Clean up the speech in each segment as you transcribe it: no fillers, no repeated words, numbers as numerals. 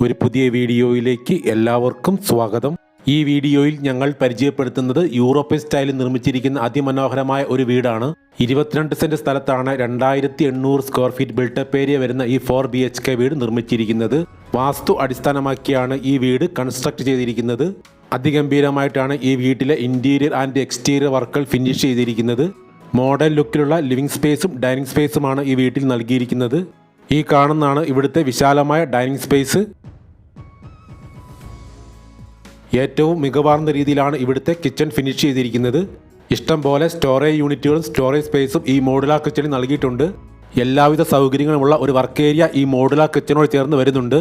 ഒരു പുതിയ വീഡിയോയിലേക്ക് എല്ലാവർക്കും സ്വാഗതം. ഈ വീഡിയോയിൽ ഞങ്ങൾ പരിചയപ്പെടുത്തുന്നത് യൂറോപ്യൻ സ്റ്റൈലിൽ നിർമ്മിച്ചിരിക്കുന്ന അതിമനോഹരമായ ഒരു വീടാണ്. 22 സെന്റ് സ്ഥലത്താണ് 2800 സ്ക്വയർ ഫീറ്റ് ബിൽട്ടപ്പ് ഏരിയ വരുന്ന ഈ 4 BHK വീട് നിർമ്മിച്ചിരിക്കുന്നത്. വാസ്തു അടിസ്ഥാനമാക്കിയാണ് ഈ വീട് കൺസ്ട്രക്ട് ചെയ്തിരിക്കുന്നത്. അതിഗംഭീരമായിട്ടാണ് ഈ വീട്ടിലെ ഇന്റീരിയർ ആൻഡ് എക്സ്റ്റീരിയർ വർക്കുകൾ ഫിനിഷ് ചെയ്തിരിക്കുന്നത്. മോഡേൺ ലുക്കിലുള്ള ലിവിംഗ് സ്പേസും ഡൈനിങ് സ്പേസുമാണ് ഈ വീട്ടിൽ നൽകിയിരിക്കുന്നത്. ഈ കാണുന്നതാണ് ഇവിടുത്തെ വിശാലമായ ഡൈനിങ് സ്പേസ്. ഏറ്റവും മികവാർന്ന രീതിയിലാണ് ഇവിടുത്തെ കിച്ചൺ ഫിനിഷ് ചെയ്തിരിക്കുന്നത്. ഇഷ്ടം പോലെ സ്റ്റോറേജ് യൂണിറ്റുകളും സ്റ്റോറേജ് സ്പേസും ഈ മോഡുലാർ കിച്ചണിൽ നൽകിയിട്ടുണ്ട്. എല്ലാവിധ സൗകര്യങ്ങളുമുള്ള ഒരു വർക്ക് ഏരിയ ഈ മോഡുലാർ കിച്ചണോട് ചേർന്ന് വരുന്നുണ്ട്.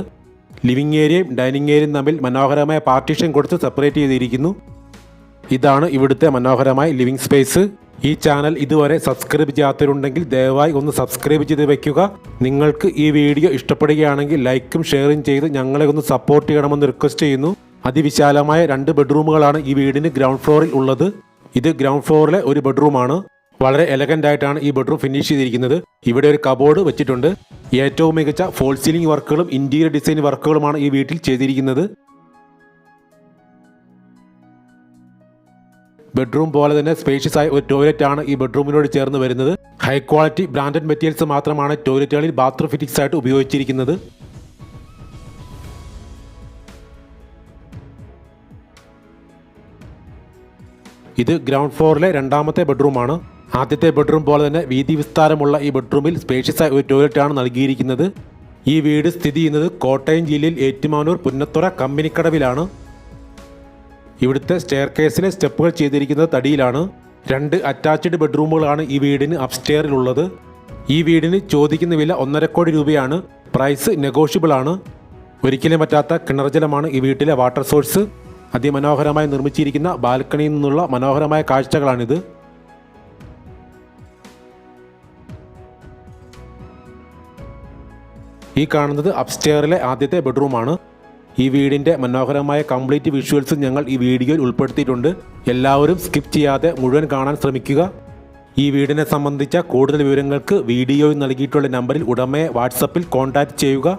ലിവിംഗ് ഏരിയയും ഡൈനിങ് ഏരിയയും തമ്മിൽ മനോഹരമായ പാർട്ടീഷൻ കൊടുത്ത് സെപ്പറേറ്റ് ചെയ്തിരിക്കുന്നു. ഇതാണ് ഇവിടുത്തെ മനോഹരമായ ലിവിംഗ് സ്പേസ്. ഈ ചാനൽ ഇതുവരെ സബ്സ്ക്രൈബ് ചെയ്യാത്തവരുണ്ടെങ്കിൽ ദയവായി ഒന്ന് സബ്സ്ക്രൈബ് ചെയ്ത് വെക്കുക. നിങ്ങൾക്ക് ഈ വീഡിയോ ഇഷ്ടപ്പെടുകയാണെങ്കിൽ ലൈക്കും ഷെയറും ചെയ്ത് ഞങ്ങളെ ഒന്ന് സപ്പോർട്ട് ചെയ്യണമെന്ന് റിക്വസ്റ്റ് ചെയ്യുന്നു. അതിവിശാലമായ 2 ബെഡ്റൂമുകളാണ് ഈ വീടിന് ഗ്രൗണ്ട് ഫ്ലോറിൽ ഉള്ളത്. ഇത് ഗ്രൗണ്ട് ഫ്ലോറിലെ ഒരു ബെഡ്റൂമാണ്. വളരെ എലഗൻ്റ് ആയിട്ടാണ് ഈ ബെഡ്റൂം ഫിനിഷ് ചെയ്തിരിക്കുന്നത്. ഇവിടെ ഒരു കബോർഡ് വെച്ചിട്ടുണ്ട്. ഏറ്റവും മികച്ച ഫോൾ സീലിംഗ് വർക്കുകളും ഇന്റീരിയർ ഡിസൈൻ വർക്കുകളുമാണ് ഈ വീട്ടിൽ ചെയ്തിരിക്കുന്നത്. ബെഡ്റൂം പോലെ തന്നെ സ്പേഷ്യസ് ആയ ഒരു ടോയ്ലറ്റ് ആണ് ഈ ബെഡ്റൂമിനോട് ചേർന്ന് വരുന്നത്. ഹൈ ക്വാളിറ്റി ബ്രാൻഡഡ് മെറ്റീരിയൽസ് മാത്രമാണ് ടോയ്ലറ്റുകളിൽ ബാത്റൂം ഫിറ്റിംഗ്സ് ആയിട്ട് ഉപയോഗിച്ചിരിക്കുന്നത്. ഇത് ഗ്രൗണ്ട് ഫ്ലോറിലെ 2ാമത്തെ ബെഡ്റൂമാണ്. ആദ്യത്തെ ബെഡ്റൂം പോലെ തന്നെ വീതി വിസ്താരമുള്ള ഈ ബെഡ്റൂമിൽ സ്പേഷ്യസ് ആയ ഒരു ടോയ്ലറ്റ് ആണ് നൽകിയിരിക്കുന്നത്. ഈ വീട് സ്ഥിതി ചെയ്യുന്നത് കോട്ടയം ജില്ലയിൽ ഏറ്റുമാനൂർ പുന്നത്തുറ കമ്പനിക്കടവിലാണ്. ഇവിടുത്തെ സ്റ്റെയർ കേസിലെ സ്റ്റെപ്പുകൾ ചെയ്തിരിക്കുന്നത് തടിയിലാണ്. 2 അറ്റാച്ച്ഡ് ബെഡ്റൂമുകളാണ് ഈ വീടിന് അപ്സ്റ്റെയറിലുള്ളത്. ഈ വീടിന് ചോദിക്കുന്ന വില 1.5 കോടി രൂപയാണ്. പ്രൈസ് നെഗോഷ്യബിൾ ആണ്. ഒരിക്കലും പറ്റാത്ത കിണർ ജലമാണ് ഈ വീട്ടിലെ വാട്ടർ സോഴ്സ്. അതിമനോഹരമായി നിർമ്മിച്ചിരിക്കുന്ന ബാൽക്കണിയിൽ നിന്നുള്ള മനോഹരമായ കാഴ്ചകളാണിത്. ഈ കാണുന്നത് അപ്സ്റ്റെയറിലെ ആദ്യത്തെ ബെഡ്റൂമാണ്. ഈ വീടിൻ്റെ മനോഹരമായ കംപ്ലീറ്റ് വിഷ്വൽസ് ഞങ്ങൾ ഈ വീഡിയോയിൽ ഉൾപ്പെടുത്തിയിട്ടുണ്ട്. എല്ലാവരും സ്കിപ്പ് ചെയ്യാതെ മുഴുവൻ കാണാൻ ശ്രമിക്കുക. ഈ വീടിനെ സംബന്ധിച്ച കൂടുതൽ വിവരങ്ങൾക്ക് വീഡിയോയിൽ നൽകിയിട്ടുള്ള നമ്പറിൽ ഉടമയെ വാട്സപ്പിൽ കോൺടാക്റ്റ് ചെയ്യുക.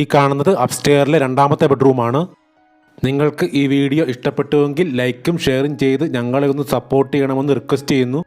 ഈ കാണുന്നത് അപ്സ്റ്റെയറിലെ 2ാമത്തെ ബെഡ്റൂമാണ്. നിങ്ങൾക്ക് ഈ വീഡിയോ ഇഷ്ടപ്പെട്ടുവെങ്കിൽ ലൈക്കും ഷെയറും ചെയ്ത് ഞങ്ങളെ ഒന്ന് സപ്പോർട്ട് ചെയ്യണമെന്ന് റിക്വസ്റ്റ് ചെയ്യുന്നു.